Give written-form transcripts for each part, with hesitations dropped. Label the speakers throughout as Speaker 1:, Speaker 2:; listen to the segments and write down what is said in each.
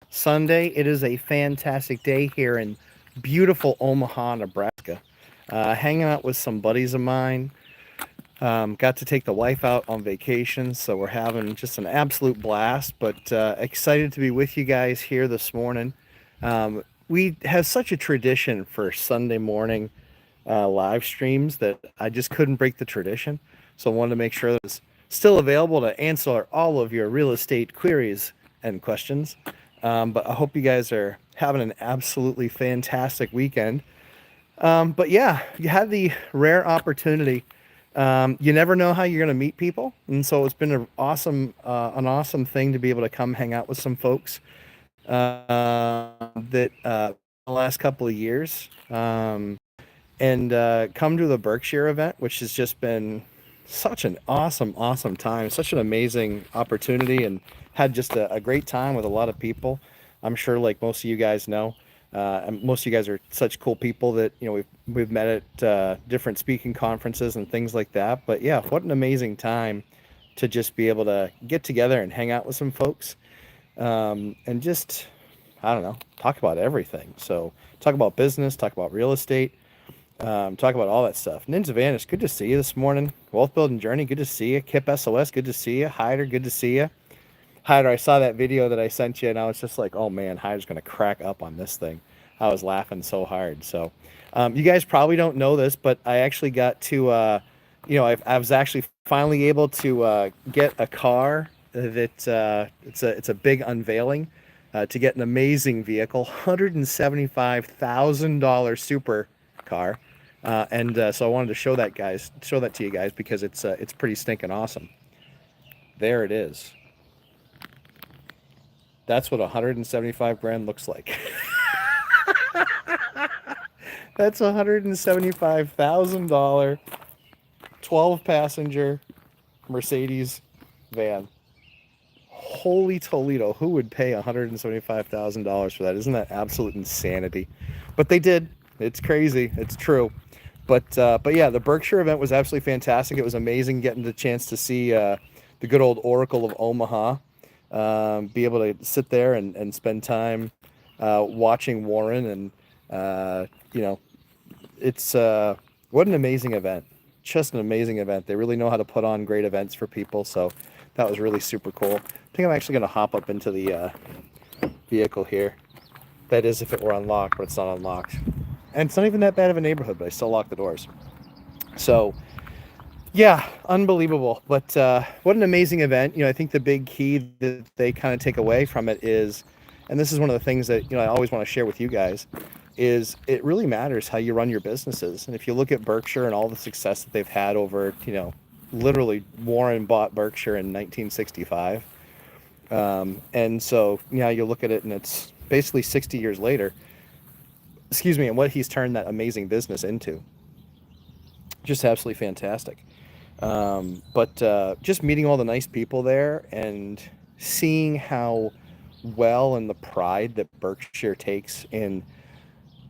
Speaker 1: Sunday. It is a fantastic day here in beautiful Omaha, Nebraska. Hanging out with some buddies of mine. Got to take the wife out on vacation, so we're having just an absolute blast. But excited to be with you guys here this morning. We have such a tradition for Sunday morning live streams that I just couldn't break the tradition. So I wanted to make sure that it's still available to answer all of your real estate queries and questions. But I hope you guys are having an absolutely fantastic weekend. But yeah, you had the rare opportunity. You never know how you're going to meet people, and so it's been an awesome thing to be able to come hang out with some folks that the last couple of years, and come to the Burkshire event, which has just been such an awesome time, such an amazing opportunity, and had just a great time with a lot of people. I'm sure, like most of you guys know, and most of you guys are such cool people that we've met at different speaking conferences and things like that. But yeah, what an amazing time to just be able to get together and hang out with some folks, and just I don't know, talk about everything. So talk about business, talk about real estate, talk about all that stuff. Ninja Vanish, good to see you this morning. Wealth Building Journey, good to see you. Kip SOS, good to see you. Hyder, good to see you. Hyder, I saw that video that I sent you, and I was just like, oh man, Hyder's gonna crack up on this thing. I was laughing so hard. So, you guys probably don't know this, but I actually got to, I was actually finally able to get a car that it's a big unveiling to get an amazing vehicle, $175,000 super car. So I wanted to show that to you guys because it's pretty stinking awesome. There it is. That's what 175 grand looks like. That's $175,000 12 passenger Mercedes van. Holy Toledo, who would pay $175,000 for that? Isn't that absolute insanity? But they did. It's crazy. It's true. But yeah, the Berkshire event was absolutely fantastic. It was amazing getting the chance to see the good old Oracle of Omaha, be able to sit there and spend time watching Warren, and it's what an amazing event. Just an amazing event. They really know how to put on great events for people. So that was really super cool. I think I'm actually going to hop up into the vehicle here. That is if it were unlocked, but it's not unlocked. And it's not even that bad of a neighborhood, but I still lock the doors. So yeah, unbelievable. But what an amazing event. I think the big key that they kind of take away from it is, and this is one of the things that I always want to share with you guys, is it really matters how you run your businesses. And if you look at Berkshire and all the success that they've had over, literally Warren bought Berkshire in 1965. And so you look at it and it's basically 60 years later, excuse me, and what he's turned that amazing business into. Just absolutely fantastic. But just meeting all the nice people there and seeing how well and the pride that Berkshire takes in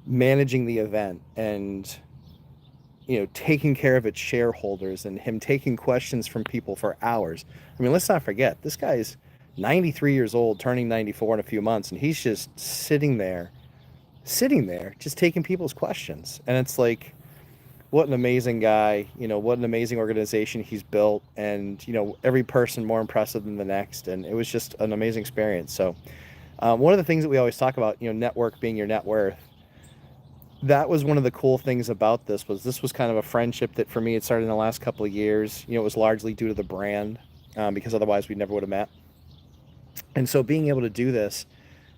Speaker 1: managing the event, and taking care of its shareholders, and him taking questions from people for hours. I mean, let's not forget, this guy's 93 years old, turning 94 in a few months, and he's just sitting there, just taking people's questions. And it's like, what an amazing guy, what an amazing organization he's built, and every person more impressive than the next. And it was just an amazing experience. So one of the things that we always talk about, network being your net worth, that was one of the cool things about this was kind of a friendship that for me, it started in the last couple of years. It was largely due to the brand, because otherwise we never would have met. And so being able to do this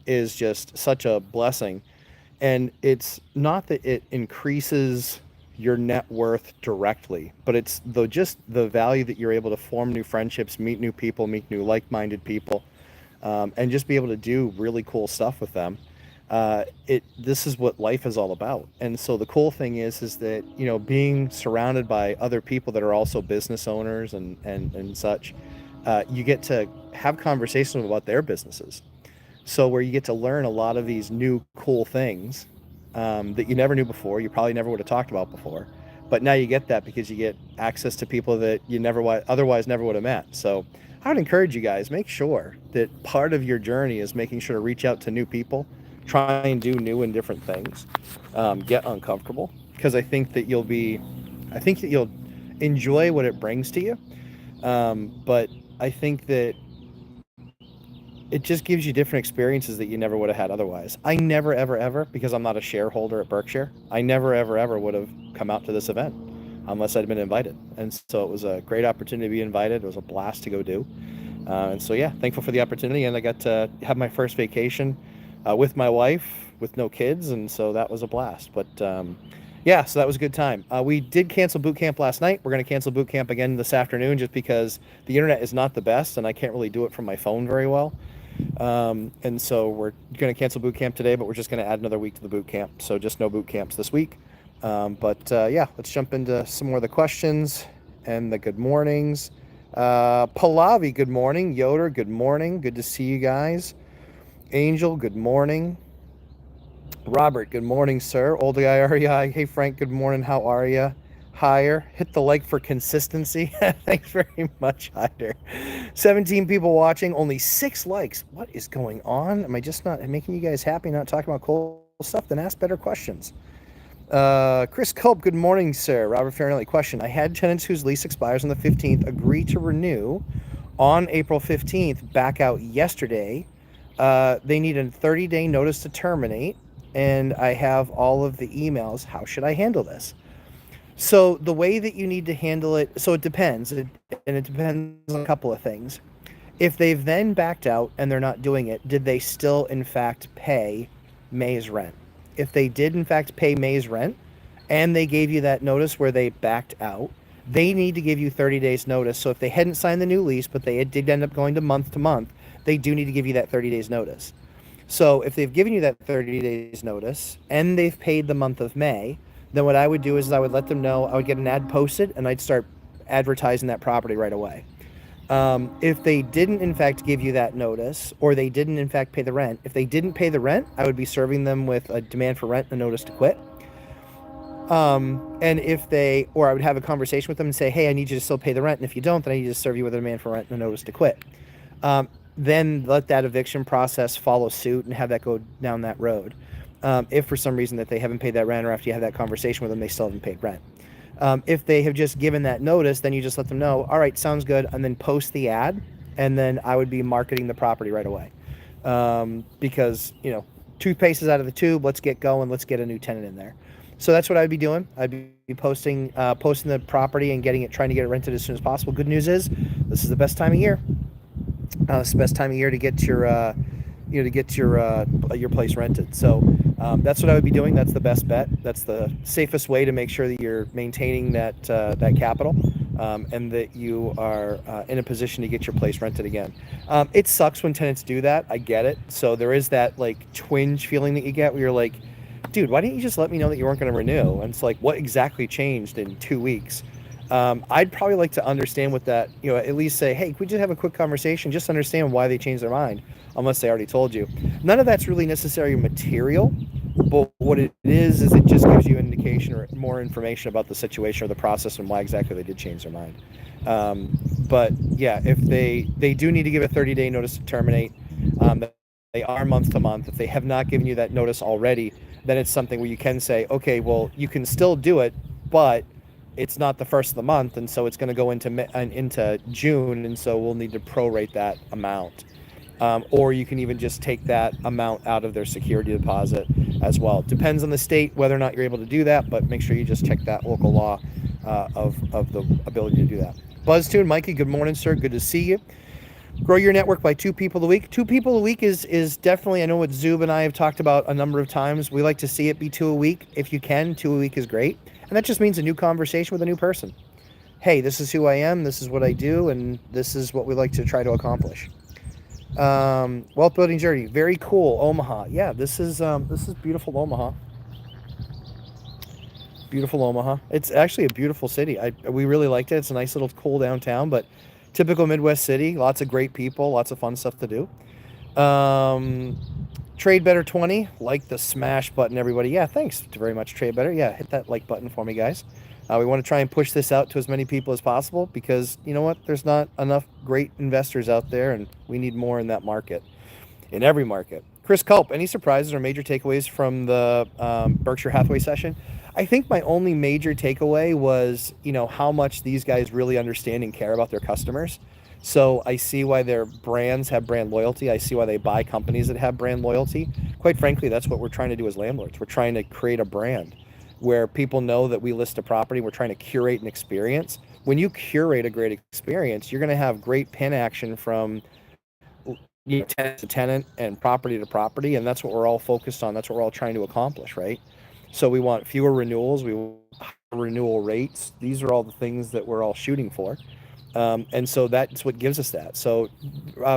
Speaker 1: is just such a blessing. And it's not that it increases your net worth directly, but it's just the value that you're able to form new friendships, meet new people, meet new like-minded people, and just be able to do really cool stuff with them. This is what life is all about. And so the cool thing is that being surrounded by other people that are also business owners and such, you get to have conversations about their businesses. So where you get to learn a lot of these new cool things that you never knew before, you probably never would have talked about before, but now you get that because you get access to people that you otherwise never would have met. So I would encourage you guys, make sure that part of your journey is making sure to reach out to new people, try and do new and different things, get uncomfortable, because I think that you'll enjoy what it brings to you. But I think that it just gives you different experiences that you never would have had otherwise. I never, ever, because I'm not a shareholder at Berkshire, I never, ever would have come out to this event unless I'd been invited. And so it was a great opportunity to be invited. It was a blast to go do. And so, yeah, thankful for the opportunity. And I got to have my first vacation with my wife with no kids. And so that was a blast. But yeah, so that was a good time. We did cancel Bootcamp last night. We're going to cancel Bootcamp again this afternoon just because the internet is not the best and I can't really do it from my phone very well. And so we're going to cancel Bootcamp today, but we're just going to add another week to the Bootcamp. So just no boot camps this week. Yeah, let's jump into some more of the questions and the good mornings. Pallavi, good morning. Yoder, good morning. Good to see you guys. Angel, good morning. Robert, good morning, sir. Old guy REI. Hey, Frank, good morning. How are you? Higher. Hit the like for consistency. Thanks very much, Higher. 17 people watching, only 6 likes. What is going on? Am I just not making you guys happy, not talking about cool stuff? Then ask better questions. Chris Culp, good morning, sir. Robert Farinelli, question. I had tenants whose lease expires on the 15th agree to renew on April 15th, back out yesterday. They need a 30-day notice to terminate, and I have all of the emails. How should I handle this? So the way that you need to handle it, so it depends, and it depends on a couple of things. If they've then backed out and they're not doing it, did they still, in fact, pay May's rent? If they did, in fact, pay May's rent, and they gave you that notice where they backed out, they need to give you 30 days notice. So if they hadn't signed the new lease, but they did end up going to month, they do need to give you that 30 days notice. So if they've given you that 30 days notice and they've paid the month of May, then what I would do is I would let them know, I would get an ad posted and I'd start advertising that property right away. If they didn't in fact give you that notice, or they didn't in fact pay the rent, if they didn't pay the rent, I would be serving them with a demand for rent and a notice to quit. And or I would have a conversation with them and say, hey, I need you to still pay the rent. And if you don't, then I need to serve you with a demand for rent and a notice to quit. Then let that eviction process follow suit and have that go down that road. If for some reason that they haven't paid that rent, or after you have that conversation with them, they still haven't paid rent. If they have just given that notice, then you just let them know, all right, sounds good, and then post the ad, and then I would be marketing the property right away. Because, toothpaste is out of the tube, let's get going, let's get a new tenant in there. So that's what I'd be doing. I'd be posting the property and trying to get it rented as soon as possible. Good news is, this is the best time of year. It's the best time of year to get your place rented. So that's what I would be doing. That's the best bet. That's the safest way to make sure that you're maintaining that capital, and that you are in a position to get your place rented again. It sucks when tenants do that. I get it. So there is that like twinge feeling that you get where you're like, dude, why didn't you just let me know that you weren't going to renew? And it's like, what exactly changed in 2 weeks? I'd probably like to understand what that, at least say, hey, could we just have a quick conversation, just understand why they changed their mind, unless they already told you. None of that's really necessary material, but what it is it just gives you an indication or more information about the situation or the process and why exactly they did change their mind. But yeah, if they do need to give a 30-day notice to terminate, they are month to month. If they have not given you that notice already, then it's something where you can say, okay, well, you can still do it, but it's not the first of the month, and so it's going to go into June, and so we'll need to prorate that amount. Or you can even just take that amount out of their security deposit as well. Depends on the state whether or not you're able to do that, but make sure you just check that local law of the ability to do that. BuzzTune, Mikey, good morning, sir. Good to see you. Grow your network by 2 people a week. 2 people a week is definitely, I know what Zub and I have talked about a number of times. We like to see it be 2 a week. If you can, 2 a week is great. And that just means a new conversation with a new person. Hey, this is who I am, this is what I do, and this is what we like to try to accomplish. Wealth building journey, very cool. Omaha, yeah, this is beautiful Omaha. Beautiful Omaha. It's actually a beautiful city. We really liked it. It's a nice little cool downtown, but typical Midwest city. Lots of great people. Lots of fun stuff to do. Trade Better 20. Like the smash button, everybody. Yeah, thanks very much, Trade Better. Yeah, hit that like button for me, guys. We want to try and push this out to as many people as possible because you know what? There's not enough great investors out there, and we need more in that market, in every market. Chris Culp, any surprises or major takeaways from the Berkshire Hathaway session? I think my only major takeaway was, how much these guys really understand and care about their customers. So I see why their brands have brand loyalty. I see why they buy companies that have brand loyalty. Quite frankly, that's what we're trying to do as landlords. We're trying to create a brand where people know that we list a property. We're trying to curate an experience. When you curate a great experience, you're going to have great pin action from tenant to tenant and property to property, and that's what we're all focused on. That's what we're all trying to accomplish, right? So we want fewer renewals, we want renewal rates. These are all the things that we're all shooting for, and so that's what gives us that. So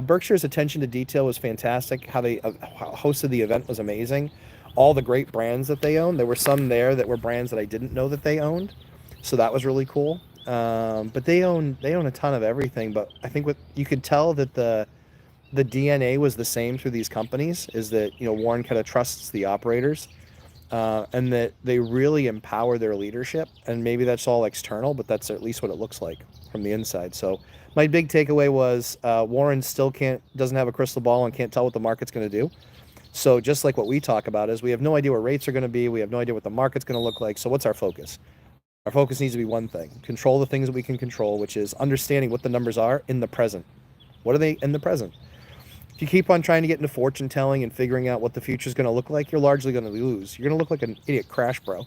Speaker 1: Berkshire's attention to detail was fantastic. How they hosted the event was amazing. All the great brands that they own. There were some there that were brands that I didn't know that they owned, so that was really cool. But they own a ton of everything. But I think what you could tell that the DNA was the same through these companies is that Warren kind of trusts the operators, and that they really empower their leadership. And maybe that's all external, but that's at least what it looks like from the inside. So my big takeaway was Warren still doesn't have a crystal ball and can't tell what the market's going to do. So just like what we talk about is we have no idea what rates are going to be. We have no idea what the market's going to look like. So what's our focus? Our focus needs to be one thing: control the things that we can control, which is understanding what the numbers are in the present. What are they in the present? If you keep on trying to get into fortune telling and figuring out what the future is going to look like, you're largely going to lose. You're going to look like an idiot crash bro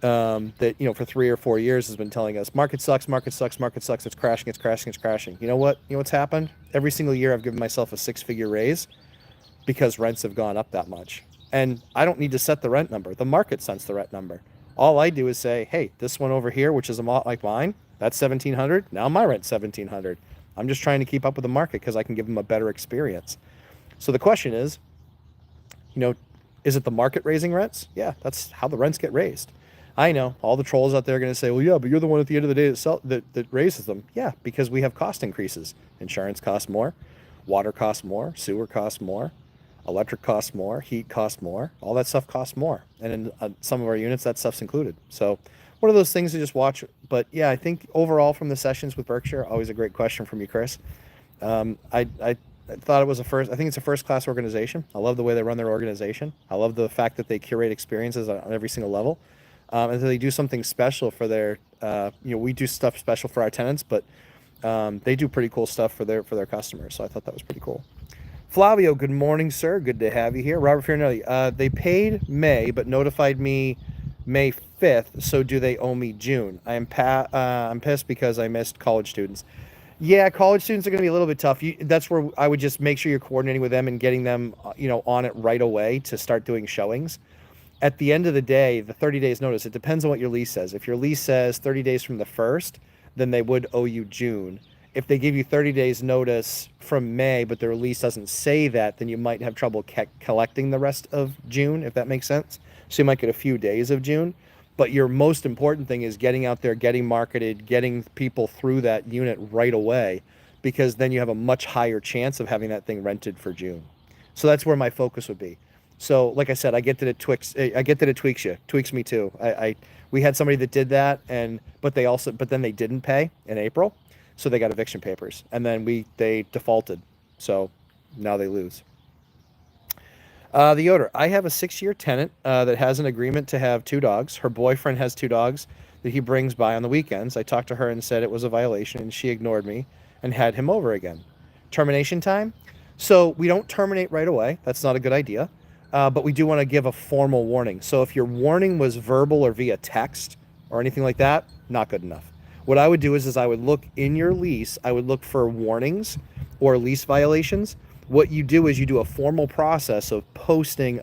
Speaker 1: that for 3 or 4 years has been telling us market sucks, market sucks, market sucks. It's crashing, it's crashing, it's crashing. You know what? You know what's happened? Every single year I've given myself a 6-figure raise because rents have gone up that much. And I don't need to set the rent number. The market sets the rent number. All I do is say, hey, this one over here, which is a lot like mine, that's $1,700. Now my rent's $1,700. I'm just trying to keep up with the market because I can give them a better experience. So the question is, is it the market raising rents? Yeah, that's how the rents get raised. I know all the trolls out there are going to say, well, yeah, but you're the one at the end of the day that raises them. Yeah, because we have cost increases. Insurance costs more, water costs more, sewer costs more, electric costs more, heat costs more. All that stuff costs more. And in some of our units, that stuff's included. So one of those things to just watch. But yeah, I think overall from the sessions with Berkshire, always a great question from you, Chris. I thought it was I think it's a first-class organization. I love the way they run their organization. I love the fact that they curate experiences on every single level. And they do something special for their, we do stuff special for our tenants, but they do pretty cool stuff for their customers. So I thought that was pretty cool. Flavio, good morning, sir. Good to have you here. Robert Fiornelli, they paid May, but notified me May 5th. So do they owe me June? I'm pissed because I missed college students. Yeah, college students are going to be a little bit tough. That's where I would just make sure you're coordinating with them and getting them, on it right away to start doing showings. At the end of the day, the 30 days notice, it depends on what your lease says. If your lease says 30 days from the 1st, then they would owe you June. If they give you 30 days notice from May, but their lease doesn't say that, then you might have trouble collecting the rest of June, if that makes sense. So you might get a few days of June. But your most important thing is getting out there, getting marketed, getting people through that unit right away, because then you have a much higher chance of having that thing rented for June. So that's where my focus would be. So like I said, I get that it tweaks me too. We had somebody that did that, but then they didn't pay in April. So they got eviction papers, and then they defaulted. So now they lose. The Yoder. I have a 6-year tenant that has an agreement to have 2 dogs. Her boyfriend has 2 dogs that he brings by on the weekends. I talked to her and said it was a violation, and she ignored me and had him over again. Termination time? So we don't terminate right away. That's not a good idea. But we do want to give a formal warning. So if your warning was verbal or via text or anything like that, not good enough. What I would do is I would look in your lease, I would look for warnings or lease violations. What you do is you do a formal process of posting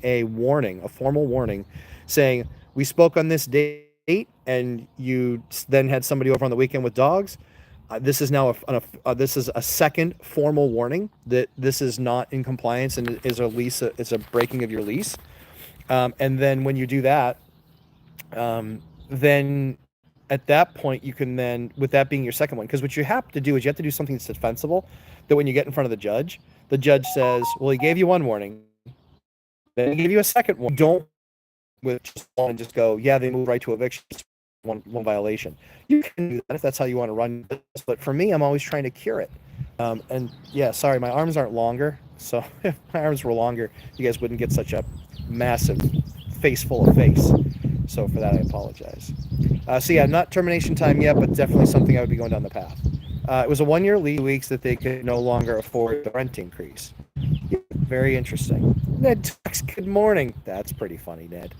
Speaker 1: a warning, a formal warning, saying, we spoke on this date, and you then had somebody over on the weekend with dogs. This is now this is a second formal warning that this is not in compliance and is a breaking of your lease. And then when you do that, then at that point you can then, with that being your second one, because what you have to do is you have to do something that's defensible, that when you get in front of the judge says, well, he gave you one warning, then he gave you a second one. Don't with just go, yeah, they move right to eviction, one violation. You can do that if that's how you want to run your business, but for me, I'm always trying to cure it. And yeah, sorry, my arms aren't longer, so if my arms were longer, you guys wouldn't get such a massive face full of face. So for that, I apologize. So yeah, not termination time yet, but definitely something I would be going down the path. It was a 1 year lease, weeks that they could no longer afford the rent increase. Very interesting. Ned talks, good morning. That's pretty funny, Ned.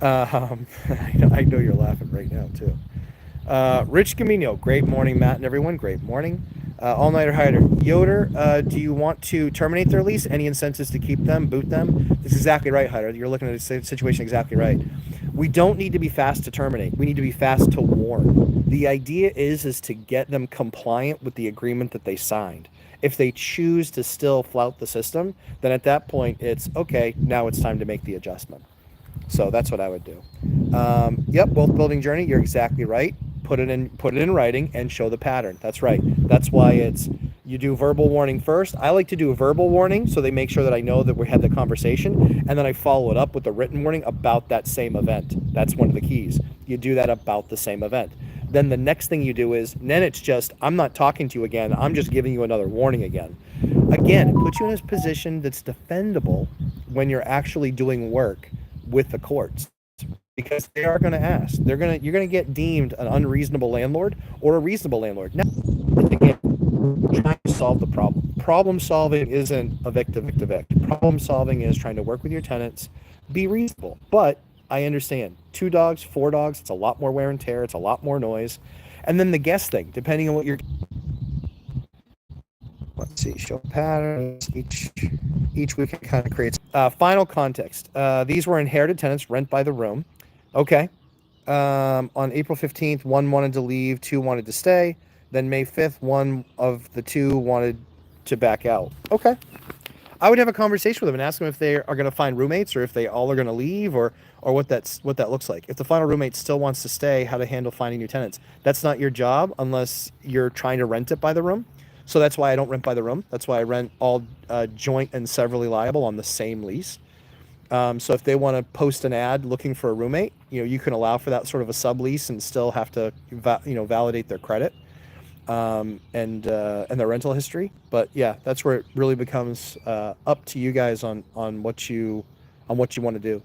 Speaker 1: I know you're laughing right now, too. Rich Camino, great morning, Matt and everyone. Great morning. All-nighter hider. Yoder, do you want to terminate their lease? Any incentives to keep them, boot them? That's exactly right, Hider. You're looking at the situation exactly right. We don't need to be fast to terminate. We need to be fast to warn. The idea is to get them compliant with the agreement that they signed. If they choose to still flout the system, then at that point it's okay, now it's time to make the adjustment. So that's what I would do. Yep, wealth building journey, you're exactly right. Put it in writing and show the pattern. That's right. That's why it's you do verbal warning first. I like to do a verbal warning so they make sure that I know that we had the conversation, and then I follow it up with a written warning about that same event. That's one of the keys. You do that about the same event. Then the next thing you do is, then it's just, I'm not talking to you again. I'm just giving you another warning again. Again, it puts you in a position that's defendable when you're actually doing work with the courts, because they are going to ask. You're going to get deemed an unreasonable landlord or a reasonable landlord. Now, again, trying to solve the problem. Problem solving isn't evict. Problem solving is trying to work with your tenants, be reasonable. But I understand 2 dogs, 4 dogs, it's a lot more wear and tear, it's a lot more noise. And then the guest thing, depending on what you're, let's see, show patterns, each week it kind of creates final context. These were inherited tenants, rent by the room. Okay. On April 15th, 1 wanted to leave, 2 wanted to stay. Then May 5th, 1 of the 2 wanted to back out. Okay. I would have a conversation with them and ask them if they are going to find roommates, or if they all are going to leave, or what that looks like. If the final roommate still wants to stay, how to handle finding new tenants. That's not your job unless you're trying to rent it by the room. So that's why I don't rent by the room. That's why I rent all joint and severally liable on the same lease. So if they want to post an ad looking for a roommate, you can allow for that sort of a sublease and still have to validate their credit and their rental history. But yeah, that's where it really becomes up to you guys on what you want to do.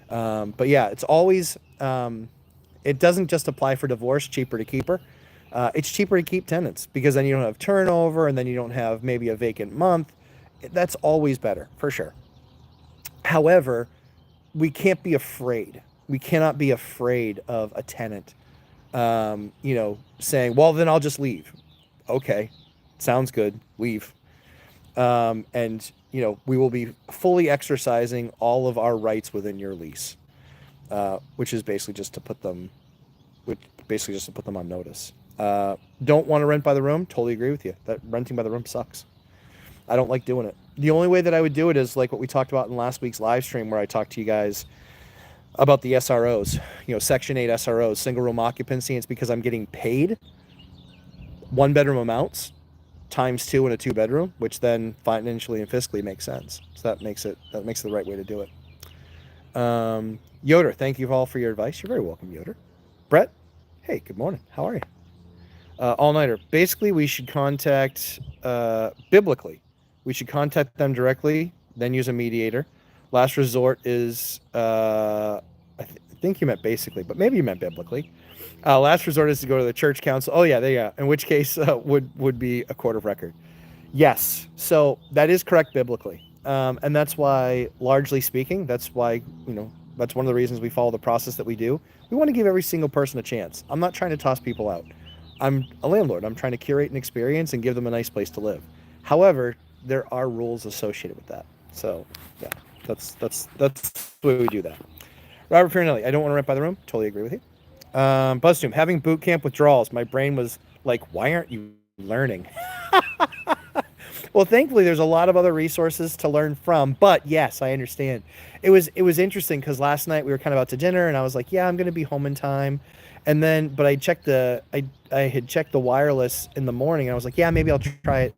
Speaker 1: But yeah, it's always it doesn't just apply for divorce. Cheaper to keep her. It's cheaper to keep tenants because then you don't have turnover, and then you don't have maybe a vacant month. That's always better for sure. However, we can't be afraid. We cannot be afraid of a tenant, saying, well, then I'll just leave. Okay, sounds good. Leave. And we will be fully exercising all of our rights within your lease, which is basically just to put them on notice. Don't want to rent by the room? Totally agree with you. That renting by the room sucks. I don't like doing it. The only way that I would do it is like what we talked about in last week's live stream, where I talked to you guys about the SROs, Section 8 SROs, single room occupancy. It's because I'm getting paid 1 bedroom amounts times 2 in a 2 bedroom, which then financially and fiscally makes sense. So that makes it the right way to do it. Yoder, thank you all for your advice. You're very welcome, Yoder. Brett, hey, good morning. How are you? All-nighter. Basically, we should contact, biblically, we should contact them directly, then use a mediator. Last resort is, I think you meant basically, but maybe you meant biblically. Last resort is to go to the church council. Oh yeah, there you go. In which case would be a court of record. Yes, so that is correct biblically, and that's why, largely speaking, that's why that's one of the reasons we follow the process that we do. We want to give every single person a chance. I'm not trying to toss people out. I'm a landlord. I'm trying to curate an experience and give them a nice place to live. However, there are rules associated with that. So yeah, that's the way we do that. Robert Piranelli, I don't want to rent by the room. Totally agree with you. Buzzdoom, having boot camp withdrawals. My brain was like, why aren't you learning? Well, thankfully, there's a lot of other resources to learn from. But yes, I understand. It was interesting because last night we were kind of out to dinner, and I was like, yeah, I'm going to be home in time. And then, but I had checked the wireless in the morning, and I was like, yeah, maybe I'll try it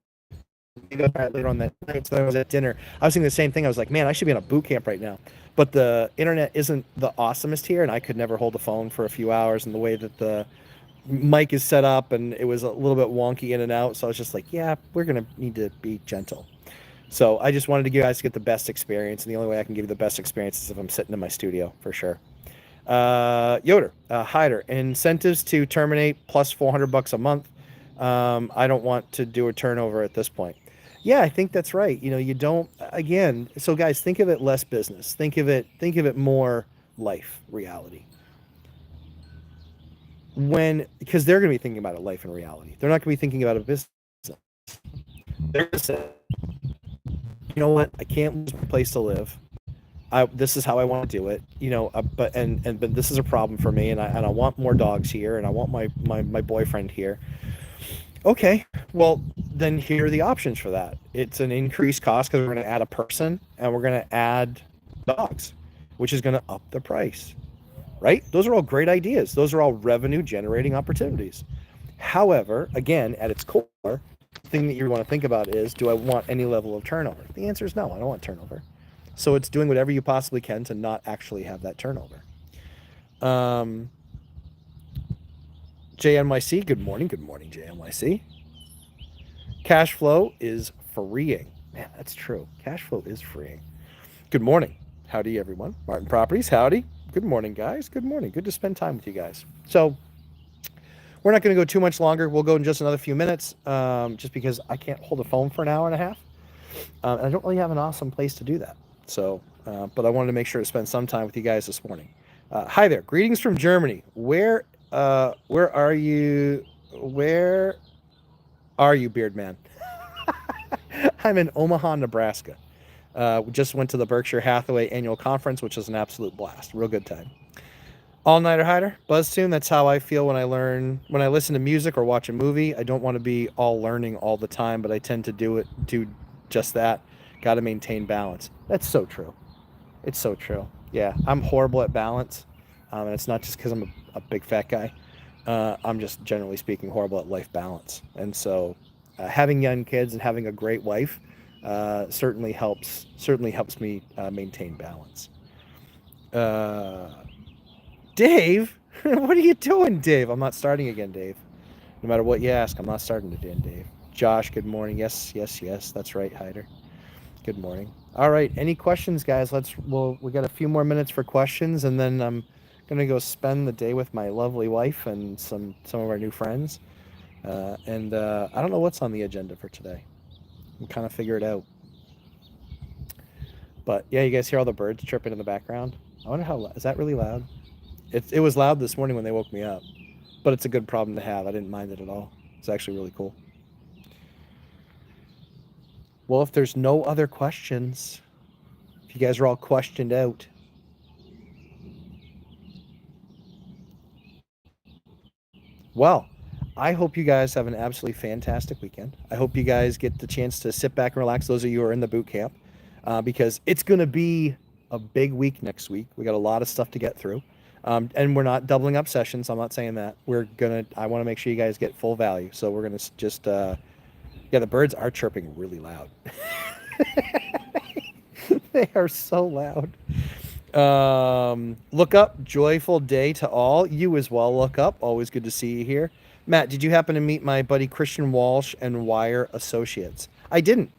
Speaker 1: later on that night. So I was at dinner. I was thinking the same thing. I was like, man, I should be in a boot camp right now. But the internet isn't the awesomest here, and I could never hold the phone for a few hours. And the way that the mic is set up, and it was a little bit wonky in and out. So I was just like, yeah, we're gonna need to be gentle. So I just wanted to get the best experience, and the only way I can give you the best experience is if I'm sitting in my studio for sure. Yoder, Hyder, incentives to terminate plus $400 a month. I don't want to do a turnover at this point. Yeah, I think that's right. You know, you don't, again, so guys, think of it less business. Think of it more life reality. Because they're going to be thinking about it life and reality. They're not going to be thinking about a business. They're going to say, you know what? I can't lose my place to live. This is how I want to do it, you know. But this is a problem for me, and I want more dogs here, and I want my boyfriend here. Okay, well then here are the options for that. It's an increased cost because we're going to add a person and we're going to add dogs, which is going to up the price, right? Those are all great ideas. Those are all revenue generating opportunities. However, again, at its core, the thing that you want to think about is, do I want any level of turnover? The answer is no, I don't want turnover. So it's doing whatever you possibly can to not actually have that turnover. JNYC, good morning, JNYC. Cash flow is freeing. Man, that's true. Cash flow is freeing. Good morning. Howdy, everyone. Martin Properties, howdy. Good morning, guys. Good morning. Good to spend time with you guys. So we're not going to go too much longer. We'll go in just another few minutes, just because I can't hold a phone for an hour and a half. And I don't really have an awesome place to do that. So, but I wanted to make sure to spend some time with you guys this morning. Hi there. Greetings from Germany. Where are you? Where are you, Beard Man? I'm in Omaha, Nebraska. We just went to the Berkshire Hathaway annual conference, which was an absolute blast. Real good time. All-nighter hider, buzz tune. That's how I feel when I listen to music or watch a movie. I don't want to be all learning all the time, but I tend to do just that. Got to maintain balance. That's so true. It's so true. Yeah, I'm horrible at balance. And it's not just because I'm a big fat guy. I'm just, generally speaking, horrible at life balance. And so having young kids and having a great wife certainly helps me maintain balance. Dave, what are you doing, Dave? I'm not starting again, Dave. No matter what you ask, I'm not starting again, Dave. Josh, good morning. Yes. That's right, Hyder. Good morning. All right. Any questions, guys? We got a few more minutes for questions, and then I'm gonna go spend the day with my lovely wife and some of our new friends. I don't know what's on the agenda for today. We'll kind of figure it out. But yeah, you guys hear all the birds chirping in the background? I wonder is that really loud? It was loud this morning when they woke me up, but it's a good problem to have. I didn't mind it at all. It's actually really cool. Well, if there's no other questions, if you guys are all questioned out, well, I hope you guys have an absolutely fantastic weekend. I hope you guys get the chance to sit back and relax, those of you who are in the boot camp, because it's going to be a big week next week. We got a lot of stuff to get through. And we're not doubling up sessions. I'm not saying that. I want to make sure you guys get full value. So we're going to just, the birds are chirping really loud. They are so loud. Look up, joyful day to all. You as well, look up. Always good to see you here. Matt, did you happen to meet my buddy Christian Walsh and Wire Associates? I didn't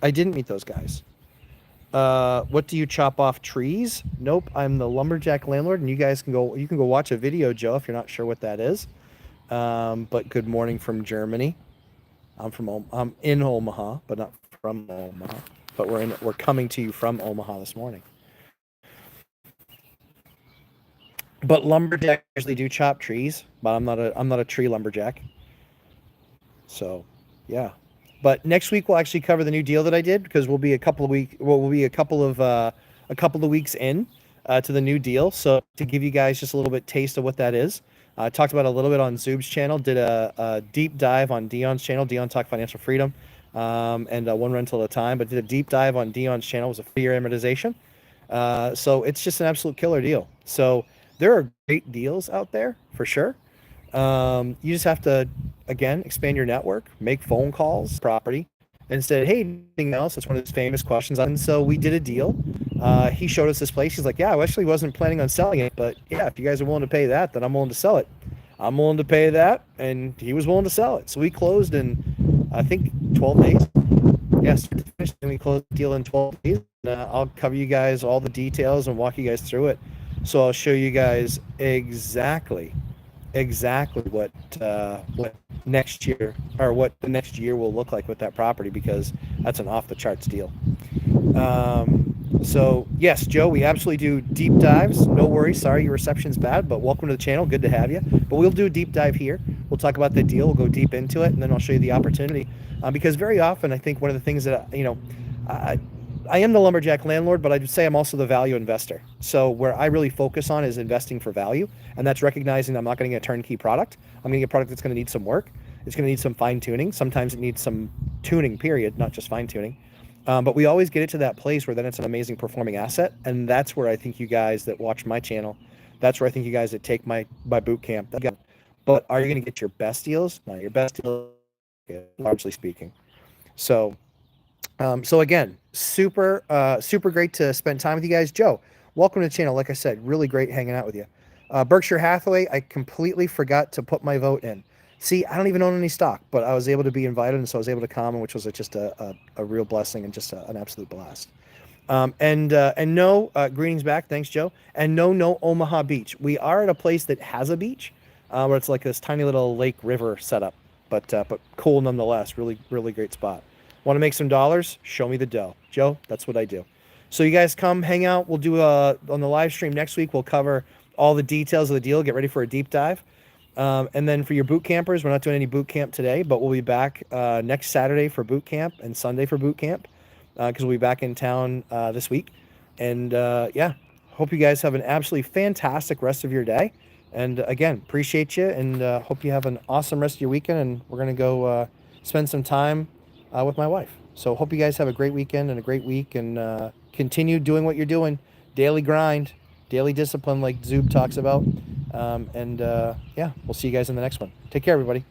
Speaker 1: meet those guys. What do you chop off trees? Nope, I'm the Lumberjack Landlord, and you can go watch a video, Joe, if you're not sure what that is. But good morning from Germany. I'm in Omaha, but not from Omaha. But we're coming to you from Omaha this morning. But lumberjacks usually do chop trees, but I'm not a tree lumberjack. So, yeah. But next week we'll actually cover the new deal that I did, because we'll be a couple of weeks in to the new deal. So to give you guys just a little bit taste of what that is, I talked about it a little bit on Zoob's channel. Did a deep dive on Dion's channel. Dion Talk Financial Freedom, and one rental at a time. But did a deep dive on Dion's channel. It was a 3-year amortization. So it's just an absolute killer deal. So there are great deals out there for sure. You just have to, again, expand your network, make phone calls, property, and said, hey, anything else? That's one of his famous questions. And so we did a deal. He showed us this place. He's like, yeah, I actually wasn't planning on selling it, but yeah, if you guys are willing to pay that, then I'm willing to sell it. I'm willing to pay that, and he was willing to sell it. So we closed in, I think, 12 days. Yes, and we closed the deal in 12 days. I'll cover you guys all the details and walk you guys through it. So I'll show you guys exactly what next year, or what the next year will look like with that property, because that's an off the charts deal. So yes, Joe, we absolutely do deep dives. No worries. Sorry, your reception's bad, but welcome to the channel. Good to have you. But we'll do a deep dive here. We'll talk about the deal. We'll go deep into it, and then I'll show you the opportunity. Because very often, I think one of the things that, I am the lumberjack landlord, but I'd say I'm also the value investor. So where I really focus on is investing for value, and that's recognizing that I'm not going to get a turnkey product. I'm going to get a product that's going to need some work. It's going to need some fine tuning. Sometimes it needs some tuning, period, not just fine tuning. But we always get it to that place where then it's an amazing performing asset. And that's where I think you guys that watch my channel, that's where I think you guys that take my boot camp. But are you going to get your best deals? Not your best deals, largely speaking. So again, super great to spend time with you guys. Joe, welcome to the channel. Like I said, really great hanging out with you. Berkshire Hathaway, I completely forgot to put my vote in. See, I don't even own any stock, but I was able to be invited, and so I was able to come, which was just a real blessing and just an absolute blast. And no, greetings back. Thanks, Joe. And no Omaha Beach. We are at a place that has a beach, where it's like this tiny little lake river setup, but cool nonetheless. Really, really great spot. Want to make some dollars? Show me the dough. Joe, that's what I do. So you guys come hang out. We'll do on the live stream next week. We'll cover all the details of the deal. Get ready for a deep dive. And then for your boot campers, we're not doing any boot camp today, but we'll be back next Saturday for boot camp and Sunday for boot camp, because we'll be back in town this week. And yeah, hope you guys have an absolutely fantastic rest of your day. And again, appreciate you, and hope you have an awesome rest of your weekend. And we're going to go spend some time with my wife. So hope you guys have a great weekend and a great week, and continue doing what you're doing. Daily grind, daily discipline, like Zub talks about. Yeah, we'll see you guys in the next one. Take care, everybody.